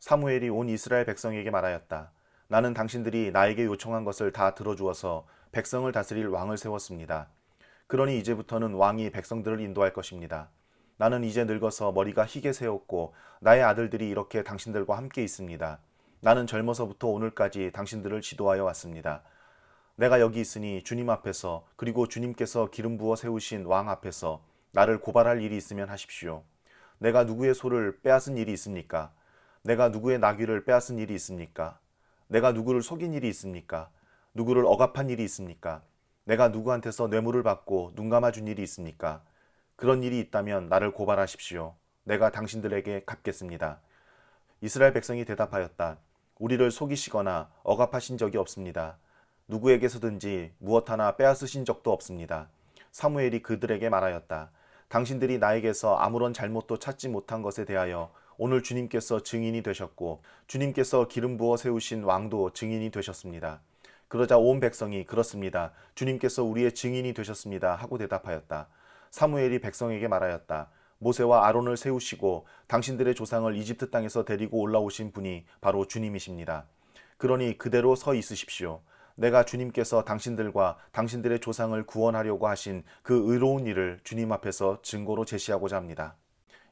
사무엘이 온 이스라엘 백성에게 말하였다. 나는 당신들이 나에게 요청한 것을 다 들어주어서 백성을 다스릴 왕을 세웠습니다. 그러니 이제부터는 왕이 백성들을 인도할 것입니다. 나는 이제 늙어서 머리가 희게 새었고 나의 아들들이 이렇게 당신들과 함께 있습니다. 나는 젊어서부터 오늘까지 당신들을 지도하여 왔습니다. 내가 여기 있으니 주님 앞에서 그리고 주님께서 기름 부어 세우신 왕 앞에서 나를 고발할 일이 있으면 하십시오. 내가 누구의 소를 빼앗은 일이 있습니까? 내가 누구의 나귀를 빼앗은 일이 있습니까? 내가 누구를 속인 일이 있습니까? 누구를 억압한 일이 있습니까? 내가 누구한테서 뇌물을 받고 눈 감아준 일이 있습니까? 그런 일이 있다면 나를 고발하십시오. 내가 당신들에게 갚겠습니다. 이스라엘 백성이 대답하였다. 우리를 속이시거나 억압하신 적이 없습니다. 누구에게서든지 무엇 하나 빼앗으신 적도 없습니다. 사무엘이 그들에게 말하였다. 당신들이 나에게서 아무런 잘못도 찾지 못한 것에 대하여 오늘 주님께서 증인이 되셨고 주님께서 기름 부어 세우신 왕도 증인이 되셨습니다. 그러자 온 백성이 그렇습니다. 주님께서 우리의 증인이 되셨습니다. 하고 대답하였다. 사무엘이 백성에게 말하였다. 모세와 아론을 세우시고 당신들의 조상을 이집트 땅에서 데리고 올라오신 분이 바로 주님이십니다. 그러니 그대로 서 있으십시오. 내가 주님께서 당신들과 당신들의 조상을 구원하려고 하신 그 의로운 일을 주님 앞에서 증거로 제시하고자 합니다.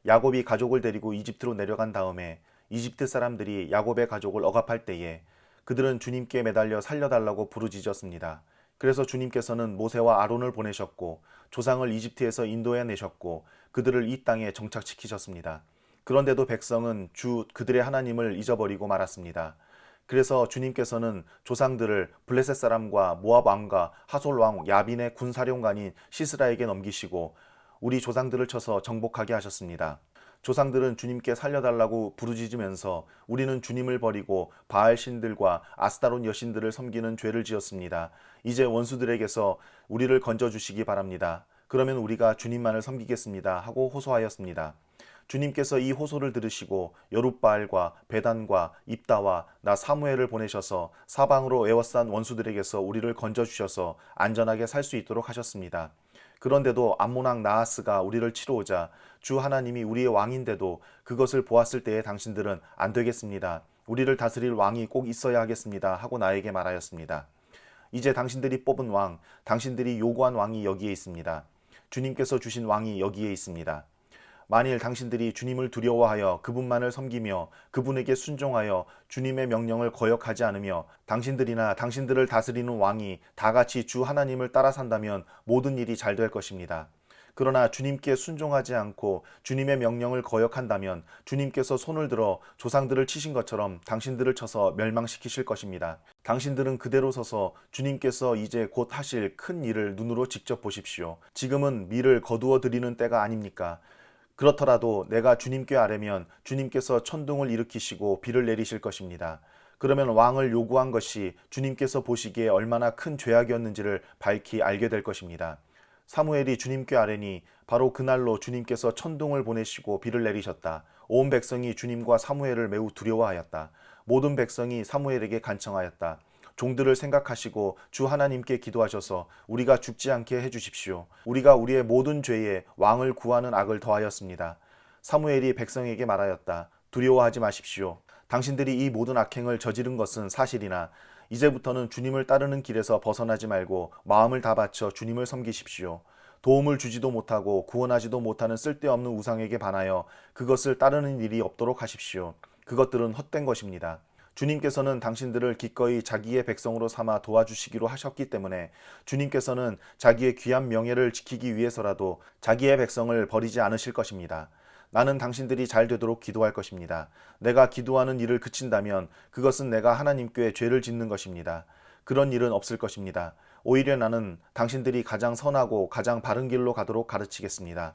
야곱이 가족을 데리고 이집트로 내려간 다음에 이집트 사람들이 야곱의 가족을 억압할 때에 그들은 주님께 매달려 살려달라고 부르짖었습니다. 그래서 주님께서는 모세와 아론을 보내셨고 조상을 이집트에서 인도해 내셨고 그들을 이 땅에 정착시키셨습니다. 그런데도 백성은 그들의 하나님을 잊어버리고 말았습니다. 그래서 주님께서는 조상들을 블레셋 사람과 모압 왕과 하솔 왕 야빈의 군사령관인 시스라에게 넘기시고 우리 조상들을 쳐서 정복하게 하셨습니다. 조상들은 주님께 살려달라고 부르짖으면서 우리는 주님을 버리고 바알 신들과 아스타론 여신들을 섬기는 죄를 지었습니다. 이제 원수들에게서 우리를 건져주시기 바랍니다. 그러면 우리가 주님만을 섬기겠습니다. 하고 호소하였습니다. 주님께서 이 호소를 들으시고 여룻바알과 베단과 입다와 나 사무엘을 보내셔서 사방으로 에워싼 원수들에게서 우리를 건져주셔서 안전하게 살 수 있도록 하셨습니다. 그런데도 암몬 왕 나하스가 우리를 치러 오자 주 하나님이 우리의 왕인데도 그것을 보았을 때에 당신들은 안 되겠습니다. 우리를 다스릴 왕이 꼭 있어야 하겠습니다. 하고 나에게 말하였습니다. 이제 당신들이 뽑은 왕, 당신들이 요구한 왕이 여기에 있습니다. 주님께서 주신 왕이 여기에 있습니다. 만일 당신들이 주님을 두려워하여 그분만을 섬기며 그분에게 순종하여 주님의 명령을 거역하지 않으며 당신들이나 당신들을 다스리는 왕이 다 같이 주 하나님을 따라 산다면 모든 일이 잘 될 것입니다. 그러나 주님께 순종하지 않고 주님의 명령을 거역한다면 주님께서 손을 들어 조상들을 치신 것처럼 당신들을 쳐서 멸망시키실 것입니다. 당신들은 그대로 서서 주님께서 이제 곧 하실 큰 일을 눈으로 직접 보십시오. 지금은 밀을 거두어 드리는 때가 아닙니까? 그렇더라도 내가 주님께 아뢰면 주님께서 천둥을 일으키시고 비를 내리실 것입니다. 그러면 왕을 요구한 것이 주님께서 보시기에 얼마나 큰 죄악이었는지를 밝히 알게 될 것입니다. 사무엘이 주님께 아뢰니 바로 그날로 주님께서 천둥을 보내시고 비를 내리셨다. 온 백성이 주님과 사무엘을 매우 두려워하였다. 모든 백성이 사무엘에게 간청하였다. 종들을 생각하시고 주 하나님께 기도하셔서 우리가 죽지 않게 해주십시오. 우리가 우리의 모든 죄에 왕을 구하는 악을 더하였습니다. 사무엘이 백성에게 말하였다. 두려워하지 마십시오. 당신들이 이 모든 악행을 저지른 것은 사실이나 이제부터는 주님을 따르는 길에서 벗어나지 말고 마음을 다 바쳐 주님을 섬기십시오. 도움을 주지도 못하고 구원하지도 못하는 쓸데없는 우상에게 반하여 그것을 따르는 일이 없도록 하십시오. 그것들은 헛된 것입니다. 주님께서는 당신들을 기꺼이 자기의 백성으로 삼아 도와주시기로 하셨기 때문에 주님께서는 자기의 귀한 명예를 지키기 위해서라도 자기의 백성을 버리지 않으실 것입니다. 나는 당신들이 잘 되도록 기도할 것입니다. 내가 기도하는 일을 그친다면 그것은 내가 하나님께 죄를 짓는 것입니다. 그런 일은 없을 것입니다. 오히려 나는 당신들이 가장 선하고 가장 바른 길로 가도록 가르치겠습니다.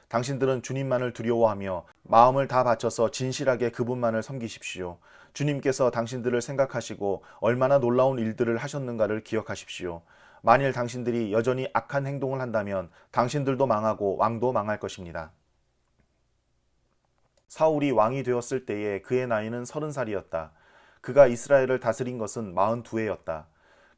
당신들은 주님만을 두려워하며 마음을 다 바쳐서 진실하게 그분만을 섬기십시오. 주님께서 당신들을 생각하시고 얼마나 놀라운 일들을 하셨는가를 기억하십시오. 만일 당신들이 여전히 악한 행동을 한다면 당신들도 망하고 왕도 망할 것입니다. 사울이 왕이 되었을 때에 그의 나이는 30살이었다. 그가 이스라엘을 다스린 것은 42해였다.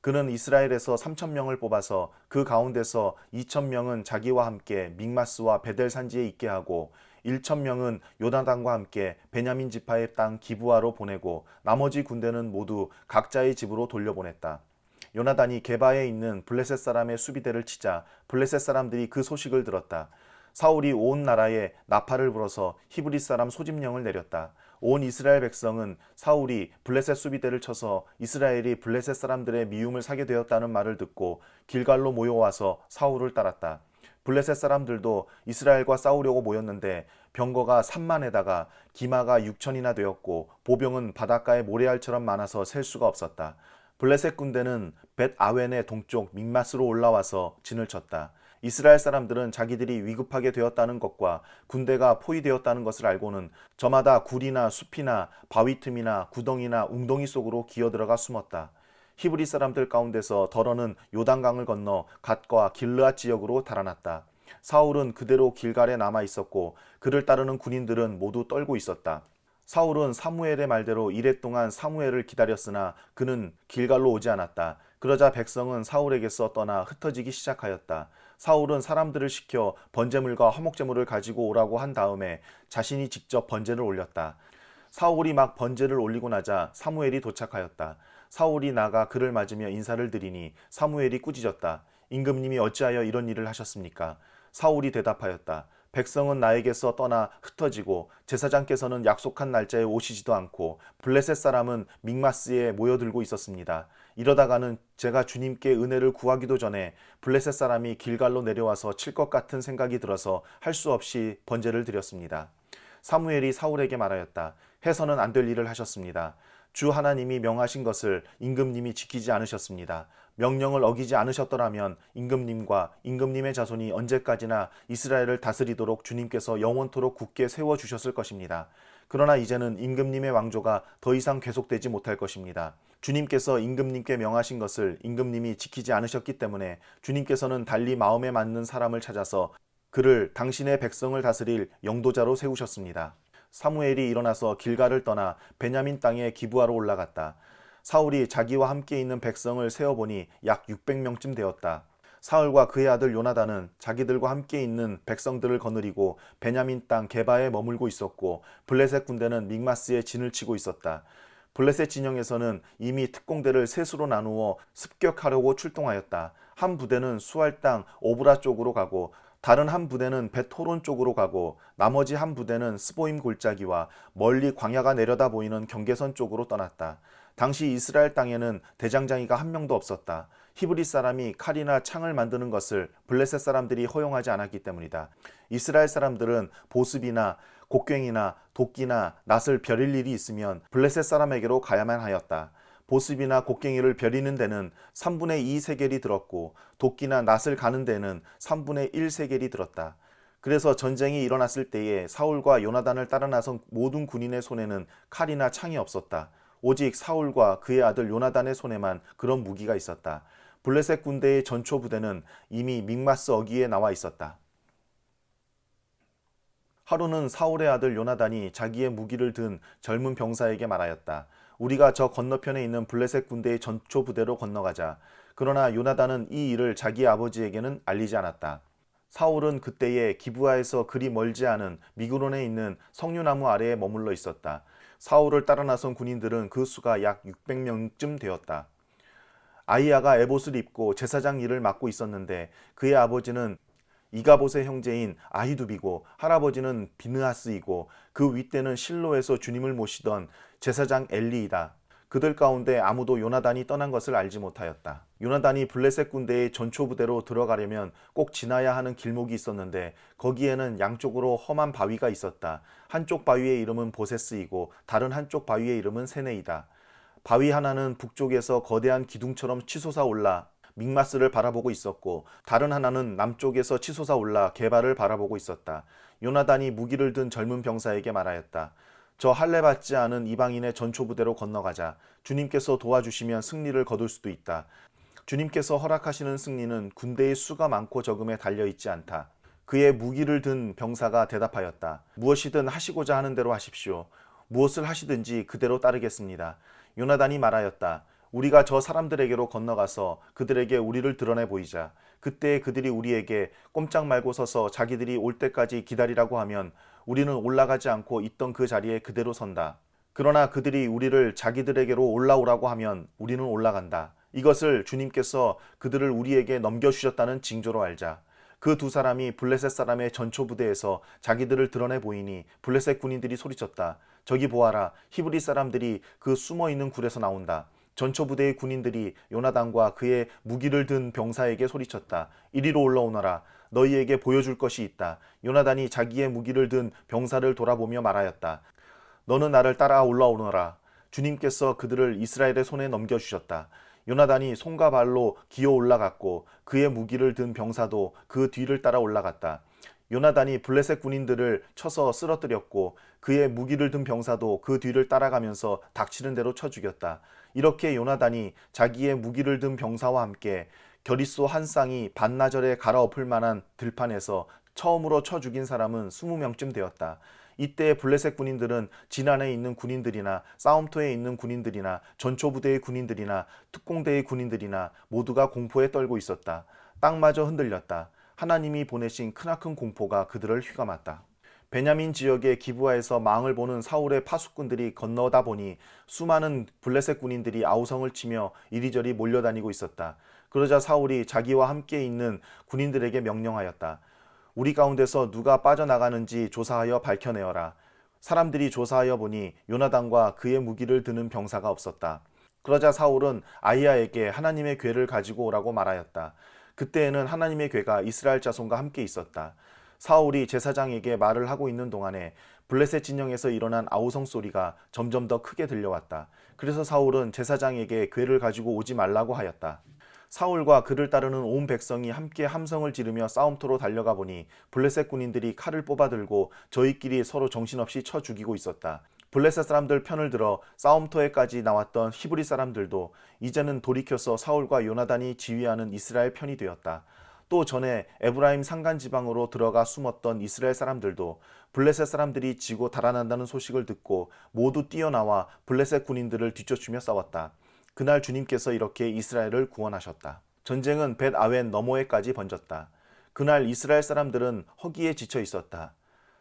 그는 이스라엘에서 3,000명을 뽑아서 그 가운데서 2,000명은 자기와 함께 믹마스와 베델 산지에 있게 하고 1,000명은 요나단과 함께 베냐민 지파의 땅 기브아로 보내고 나머지 군대는 모두 각자의 집으로 돌려보냈다. 요나단이 게바에 있는 블레셋 사람의 수비대를 치자 블레셋 사람들이 그 소식을 들었다. 사울이 온 나라에 나팔을 불어서 히브리 사람 소집령을 내렸다. 온 이스라엘 백성은 사울이 블레셋 수비대를 쳐서 이스라엘이 블레셋 사람들의 미움을 사게 되었다는 말을 듣고 길갈로 모여와서 사울을 따랐다. 블레셋 사람들도 이스라엘과 싸우려고 모였는데 병거가 3만에다가 기마가 6천이나 되었고 보병은 바닷가에 모래알처럼 많아서 셀 수가 없었다. 블레셋 군대는 벳 아웬의 동쪽 믹마스로 올라와서 진을 쳤다. 이스라엘 사람들은 자기들이 위급하게 되었다는 것과 군대가 포위되었다는 것을 알고는 저마다 굴이나 숲이나 바위 틈이나 구덩이나 웅덩이 속으로 기어들어가 숨었다. 히브리 사람들 가운데서 더러는 요단강을 건너 갓과 길르앗 지역으로 달아났다. 사울은 그대로 길갈에 남아 있었고 그를 따르는 군인들은 모두 떨고 있었다. 사울은 사무엘의 말대로 이랫동안 사무엘을 기다렸으나 그는 길갈로 오지 않았다. 그러자 백성은 사울에게서 떠나 흩어지기 시작하였다. 사울은 사람들을 시켜 번제물과 화목제물을 가지고 오라고 한 다음에 자신이 직접 번제를 올렸다. 사울이 막 번제를 올리고 나자 사무엘이 도착하였다. 사울이 나가 그를 맞으며 인사를 드리니 사무엘이 꾸짖었다. 임금님이 어찌하여 이런 일을 하셨습니까? 사울이 대답하였다. 백성은 나에게서 떠나 흩어지고 제사장께서는 약속한 날짜에 오시지도 않고 블레셋 사람은 믹마스에 모여들고 있었습니다. 이러다가는 제가 주님께 은혜를 구하기도 전에 블레셋 사람이 길갈로 내려와서 칠 것 같은 생각이 들어서 할 수 없이 번제를 드렸습니다. 사무엘이 사울에게 말하였다. 해서는 안 될 일을 하셨습니다. 주 하나님이 명하신 것을 임금님이 지키지 않으셨습니다. 명령을 어기지 않으셨더라면 임금님과 임금님의 자손이 언제까지나 이스라엘을 다스리도록 주님께서 영원토록 굳게 세워주셨을 것입니다. 그러나 이제는 임금님의 왕조가 더 이상 계속되지 못할 것입니다. 주님께서 임금님께 명하신 것을 임금님이 지키지 않으셨기 때문에 주님께서는 달리 마음에 맞는 사람을 찾아서 그를 당신의 백성을 다스릴 영도자로 세우셨습니다. 사무엘이 일어나서 길갈을 떠나 베냐민 땅의 기브아로 올라갔다. 사울이 자기와 함께 있는 백성을 세어보니 약 600명쯤 되었다. 사울과 그의 아들 요나단은 자기들과 함께 있는 백성들을 거느리고 베냐민 땅 게바에 머물고 있었고 블레셋 군대는 믹마스에 진을 치고 있었다. 블레셋 진영에서는 이미 특공대를 셋으로 나누어 습격하려고 출동하였다. 한 부대는 수알 땅 오브라 쪽으로 가고 다른 한 부대는 벳호론 쪽으로 가고 나머지 한 부대는 스보임 골짜기와 멀리 광야가 내려다 보이는 경계선 쪽으로 떠났다. 당시 이스라엘 땅에는 대장장이가 한 명도 없었다. 히브리 사람이 칼이나 창을 만드는 것을 블레셋 사람들이 허용하지 않았기 때문이다. 이스라엘 사람들은 보습이나 곡괭이나 도끼나 낫을 벼릴 일이 있으면 블레셋 사람에게로 가야만 하였다. 보습이나 곡괭이를 벼리는 데는 3분의 2 세겔이 들었고 도끼나 낫을 가는 데는 3분의 1 세겔이 들었다. 그래서 전쟁이 일어났을 때에 사울과 요나단을 따라 나선 모든 군인의 손에는 칼이나 창이 없었다. 오직 사울과 그의 아들 요나단의 손에만 그런 무기가 있었다. 블레셋 군대의 전초 부대는 이미 믹마스 어귀에 나와 있었다. 하루는 사울의 아들 요나단이 자기의 무기를 든 젊은 병사에게 말하였다. 우리가 저 건너편에 있는 블레셋 군대의 전초 부대로 건너가자. 그러나 요나단은 이 일을 자기 아버지에게는 알리지 않았다. 사울은 그때에 기브아에서 그리 멀지 않은 미그론에 있는 석류나무 아래에 머물러 있었다. 사울을 따라 나선 군인들은 그 수가 약 600명쯤 되었다. 아히야가 에봇을 입고 제사장 일을 맡고 있었는데 그의 아버지는 이가봇의 형제인 아히두비고 할아버지는 비느하스이고 그 윗대는 실로에서 주님을 모시던 제사장 엘리이다. 그들 가운데 아무도 요나단이 떠난 것을 알지 못하였다. 요나단이 블레셋 군대의 전초 부대로 들어가려면 꼭 지나야 하는 길목이 있었는데 거기에는 양쪽으로 험한 바위가 있었다. 한쪽 바위의 이름은 보세스이고 다른 한쪽 바위의 이름은 세네이다. 바위 하나는 북쪽에서 거대한 기둥처럼 치솟아 올라 믹마스를 바라보고 있었고 다른 하나는 남쪽에서 치솟아 올라 게바를 바라보고 있었다. 요나단이 무기를 든 젊은 병사에게 말하였다. 저 할례 받지 않은 이방인의 전초부대로 건너가자. 주님께서 도와주시면 승리를 거둘 수도 있다. 주님께서 허락하시는 승리는 군대의 수가 많고 적음에 달려있지 않다. 그의 무기를 든 병사가 대답하였다. 무엇이든 하시고자 하는 대로 하십시오. 무엇을 하시든지 그대로 따르겠습니다. 요나단이 말하였다. 우리가 저 사람들에게로 건너가서 그들에게 우리를 드러내 보이자. 그때 그들이 우리에게 꼼짝 말고 서서 자기들이 올 때까지 기다리라고 하면 우리는 올라가지 않고 있던 그 자리에 그대로 선다. 그러나 그들이 우리를 자기들에게로 올라오라고 하면 우리는 올라간다. 이것을 주님께서 그들을 우리에게 넘겨주셨다는 징조로 알자. 그 두 사람이 블레셋 사람의 전초 부대에서 자기들을 드러내 보이니 블레셋 군인들이 소리쳤다. 저기 보아라. 히브리 사람들이 그 숨어있는 굴에서 나온다. 전초 부대의 군인들이 요나단과 그의 무기를 든 병사에게 소리쳤다. 이리로 올라오너라. 너희에게 보여줄 것이 있다. 요나단이 자기의 무기를 든 병사를 돌아보며 말하였다. 너는 나를 따라 올라오너라. 주님께서 그들을 이스라엘의 손에 넘겨주셨다. 요나단이 손과 발로 기어 올라갔고 그의 무기를 든 병사도 그 뒤를 따라 올라갔다. 요나단이 블레셋 군인들을 쳐서 쓰러뜨렸고 그의 무기를 든 병사도 그 뒤를 따라가면서 닥치는 대로 쳐 죽였다. 이렇게 요나단이 자기의 무기를 든 병사와 함께 겨릿소 한 쌍이 반나절에 갈아엎을 만한 들판에서 처음으로 쳐 죽인 사람은 20명쯤 되었다. 이때 블레셋 군인들은 진안에 있는 군인들이나 싸움터에 있는 군인들이나 전초부대의 군인들이나 특공대의 군인들이나 모두가 공포에 떨고 있었다. 땅마저 흔들렸다. 하나님이 보내신 크나큰 공포가 그들을 휘감았다. 베냐민 지역의 기브아에서 망을 보는 사울의 파수꾼들이 건너다 보니 수많은 블레셋 군인들이 아우성을 치며 이리저리 몰려다니고 있었다. 그러자 사울이 자기와 함께 있는 군인들에게 명령하였다. 우리 가운데서 누가 빠져나가는지 조사하여 밝혀내어라. 사람들이 조사하여 보니 요나단과 그의 무기를 드는 병사가 없었다. 그러자 사울은 아히야에게 하나님의 궤를 가지고 오라고 말하였다. 그때에는 하나님의 궤가 이스라엘 자손과 함께 있었다. 사울이 제사장에게 말을 하고 있는 동안에 블레셋 진영에서 일어난 아우성 소리가 점점 더 크게 들려왔다. 그래서 사울은 제사장에게 궤를 가지고 오지 말라고 하였다. 사울과 그를 따르는 온 백성이 함께 함성을 지르며 싸움터로 달려가 보니 블레셋 군인들이 칼을 뽑아들고 저희끼리 서로 정신없이 쳐 죽이고 있었다. 블레셋 사람들 편을 들어 싸움터에까지 나왔던 히브리 사람들도 이제는 돌이켜서 사울과 요나단이 지휘하는 이스라엘 편이 되었다. 또 전에 에브라임 산간 지방으로 들어가 숨었던 이스라엘 사람들도 블레셋 사람들이 지고 달아난다는 소식을 듣고 모두 뛰어나와 블레셋 군인들을 뒤쫓으며 싸웠다. 그날 주님께서 이렇게 이스라엘을 구원하셨다. 전쟁은 벳 아웬 너머에까지 번졌다. 그날 이스라엘 사람들은 허기에 지쳐 있었다.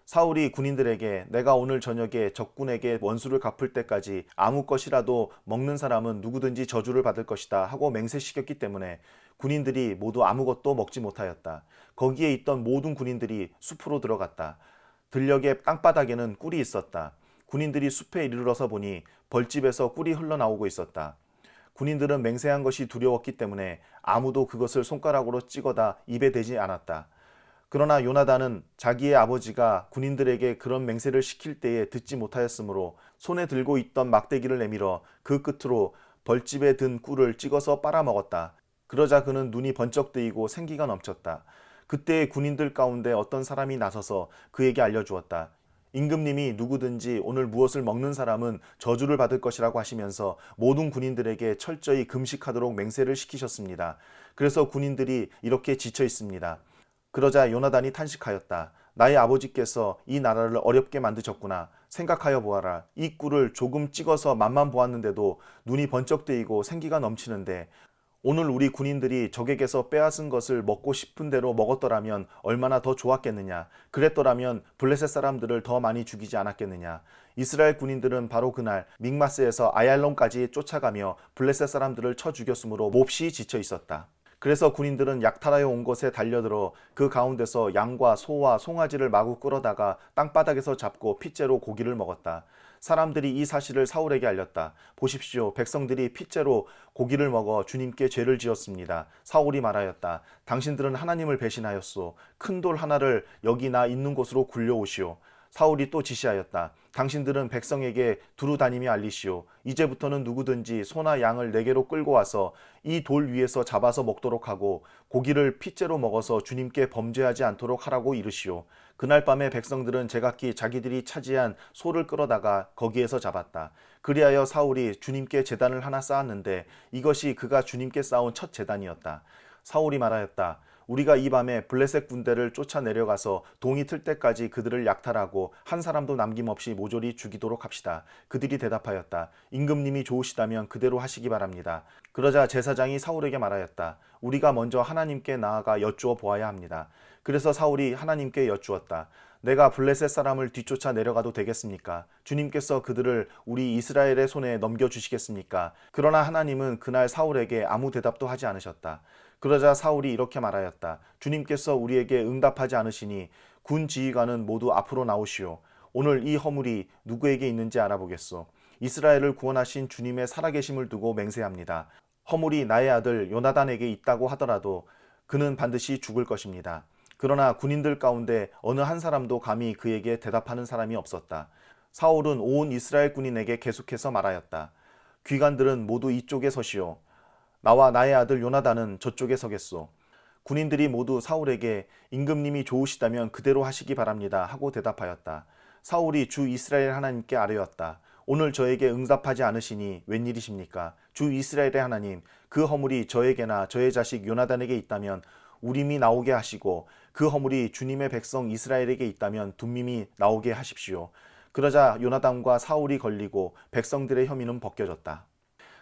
사울이 군인들에게 내가 오늘 저녁에 적군에게 원수를 갚을 때까지 아무 것이라도 먹는 사람은 누구든지 저주를 받을 것이다 하고 맹세시켰기 때문에 군인들이 모두 아무것도 먹지 못하였다. 거기에 있던 모든 군인들이 숲으로 들어갔다. 들녘의 땅바닥에는 꿀이 있었다. 군인들이 숲에 이르러서 보니 벌집에서 꿀이 흘러나오고 있었다. 군인들은 맹세한 것이 두려웠기 때문에 아무도 그것을 손가락으로 찍어다 입에 대지 않았다. 그러나 요나단은 자기의 아버지가 군인들에게 그런 맹세를 시킬 때에 듣지 못하였으므로 손에 들고 있던 막대기를 내밀어 그 끝으로 벌집에 든 꿀을 찍어서 빨아먹었다. 그러자 그는 눈이 번쩍 뜨이고 생기가 넘쳤다. 그때 군인들 가운데 어떤 사람이 나서서 그에게 알려주었다. 임금님이 누구든지 오늘 무엇을 먹는 사람은 저주를 받을 것이라고 하시면서 모든 군인들에게 철저히 금식하도록 맹세를 시키셨습니다. 그래서 군인들이 이렇게 지쳐 있습니다. 그러자 요나단이 탄식하였다. 나의 아버지께서 이 나라를 어렵게 만드셨구나. 생각하여 보아라. 이 꿀을 조금 찍어서 맛만 보았는데도 눈이 번쩍 뜨이고 생기가 넘치는데 오늘 우리 군인들이 적에게서 빼앗은 것을 먹고 싶은 대로 먹었더라면 얼마나 더 좋았겠느냐. 그랬더라면 블레셋 사람들을 더 많이 죽이지 않았겠느냐. 이스라엘 군인들은 바로 그날 믹마스에서 아얄론까지 쫓아가며 블레셋 사람들을 쳐 죽였으므로 몹시 지쳐 있었다. 그래서 군인들은 약탈하여 온 것에 달려들어 그 가운데서 양과 소와 송아지를 마구 끌어다가 땅바닥에서 잡고 핏째로 고기를 먹었다. 사람들이 이 사실을 사울에게 알렸다. 보십시오. 백성들이 핏째로 고기를 먹어 주님께 죄를 지었습니다. 사울이 말하였다. 당신들은 하나님을 배신하였소. 큰 돌 하나를 여기 나 있는 곳으로 굴려오시오. 사울이 또 지시하였다. 당신들은 백성에게 두루 다니며 알리시오. 이제부터는 누구든지 소나 양을 내게로 끌고 와서 이 돌 위에서 잡아서 먹도록 하고 고기를 핏째로 먹어서 주님께 범죄하지 않도록 하라고 이르시오. 그날 밤에 백성들은 제각기 자기들이 차지한 소를 끌어다가 거기에서 잡았다. 그리하여 사울이 주님께 제단을 하나 쌓았는데 이것이 그가 주님께 쌓은 첫 제단이었다. 사울이 말하였다. 우리가 이 밤에 블레셋 군대를 쫓아내려가서 동이 틀 때까지 그들을 약탈하고 한 사람도 남김없이 모조리 죽이도록 합시다. 그들이 대답하였다. 임금님이 좋으시다면 그대로 하시기 바랍니다. 그러자 제사장이 사울에게 말하였다. 우리가 먼저 하나님께 나아가 여쭈어 보아야 합니다. 그래서 사울이 하나님께 여쭈었다. 내가 블레셋 사람을 뒤쫓아 내려가도 되겠습니까? 주님께서 그들을 우리 이스라엘의 손에 넘겨주시겠습니까? 그러나 하나님은 그날 사울에게 아무 대답도 하지 않으셨다. 그러자 사울이 이렇게 말하였다. 주님께서 우리에게 응답하지 않으시니 군 지휘관은 모두 앞으로 나오시오. 오늘 이 허물이 누구에게 있는지 알아보겠소. 이스라엘을 구원하신 주님의 살아계심을 두고 맹세합니다. 허물이 나의 아들 요나단에게 있다고 하더라도 그는 반드시 죽을 것입니다. 그러나 군인들 가운데 어느 한 사람도 감히 그에게 대답하는 사람이 없었다. 사울은 온 이스라엘 군인에게 계속해서 말하였다. 귀관들은 모두 이쪽에 서시오. 나와 나의 아들 요나단은 저쪽에 서겠소. 군인들이 모두 사울에게 임금님이 좋으시다면 그대로 하시기 바랍니다 하고 대답하였다. 사울이 주 이스라엘 하나님께 아뢰었다. 오늘 저에게 응답하지 않으시니 웬일이십니까? 주 이스라엘의 하나님, 그 허물이 저에게나 저의 자식 요나단에게 있다면 우림이 나오게 하시고 그 허물이 주님의 백성 이스라엘에게 있다면 둠밈이 나오게 하십시오. 그러자 요나단과 사울이 걸리고 백성들의 혐의는 벗겨졌다.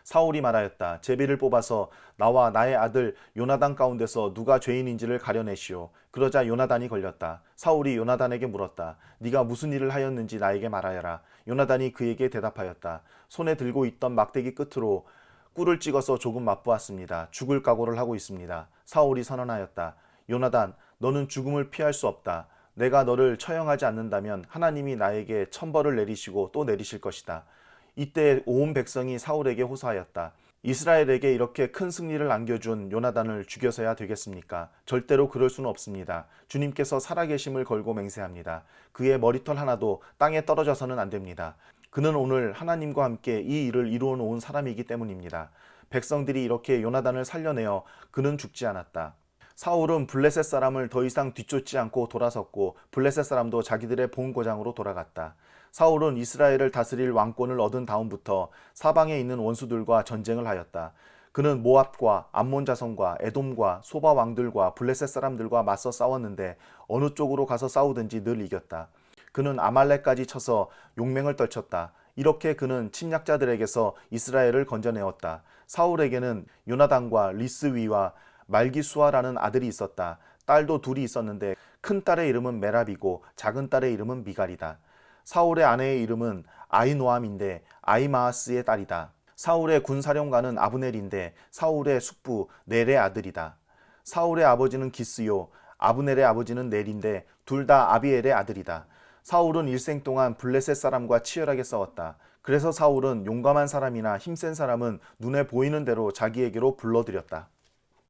사울이 말하였다. 제비를 뽑아서 나와 나의 아들 요나단 가운데서 누가 죄인인지를 가려내시오. 그러자 요나단이 걸렸다. 사울이 요나단에게 물었다. 네가 무슨 일을 하였는지 나에게 말하여라. 요나단이 그에게 대답하였다. 손에 들고 있던 막대기 끝으로 꿀을 찍어서 조금 맛보았습니다. 죽을 각오를 하고 있습니다. 사울이 선언하였다. 요나단, 너는 죽음을 피할 수 없다. 내가 너를 처형하지 않는다면 하나님이 나에게 천벌을 내리시고 또 내리실 것이다. 이때 온 백성이 사울에게 호소하였다. 이스라엘에게 이렇게 큰 승리를 안겨준 요나단을 죽여서야 되겠습니까? 절대로 그럴 수는 없습니다. 주님께서 살아계심을 걸고 맹세합니다. 그의 머리털 하나도 땅에 떨어져서는 안 됩니다. 그는 오늘 하나님과 함께 이 일을 이루어 놓은 사람이기 때문입니다. 백성들이 이렇게 요나단을 살려내어 그는 죽지 않았다. 사울은 블레셋 사람을 더 이상 뒤쫓지 않고 돌아섰고 블레셋 사람도 자기들의 본고장으로 돌아갔다. 사울은 이스라엘을 다스릴 왕권을 얻은 다음부터 사방에 있는 원수들과 전쟁을 하였다. 그는 모압과 암몬 자손과 에돔과 소바 왕들과 블레셋 사람들과 맞서 싸웠는데 어느 쪽으로 가서 싸우든지 늘 이겼다. 그는 아말렉까지 쳐서 용맹을 떨쳤다. 이렇게 그는 침략자들에게서 이스라엘을 건져내었다. 사울에게는 요나단과 리스위와 말기수아라는 아들이 있었다. 딸도 둘이 있었는데 큰 딸의 이름은 메랍이고 작은 딸의 이름은 미갈이다. 사울의 아내의 이름은 아이노암인데 아이마아스의 딸이다. 사울의 군사령관은 아브넬인데 사울의 숙부 넬의 아들이다. 사울의 아버지는 기스요, 아브넬의 아버지는 넬인데 둘 다 아비엘의 아들이다. 사울은 일생 동안 블레셋 사람과 치열하게 싸웠다. 그래서 사울은 용감한 사람이나 힘센 사람은 눈에 보이는 대로 자기에게로 불러들였다.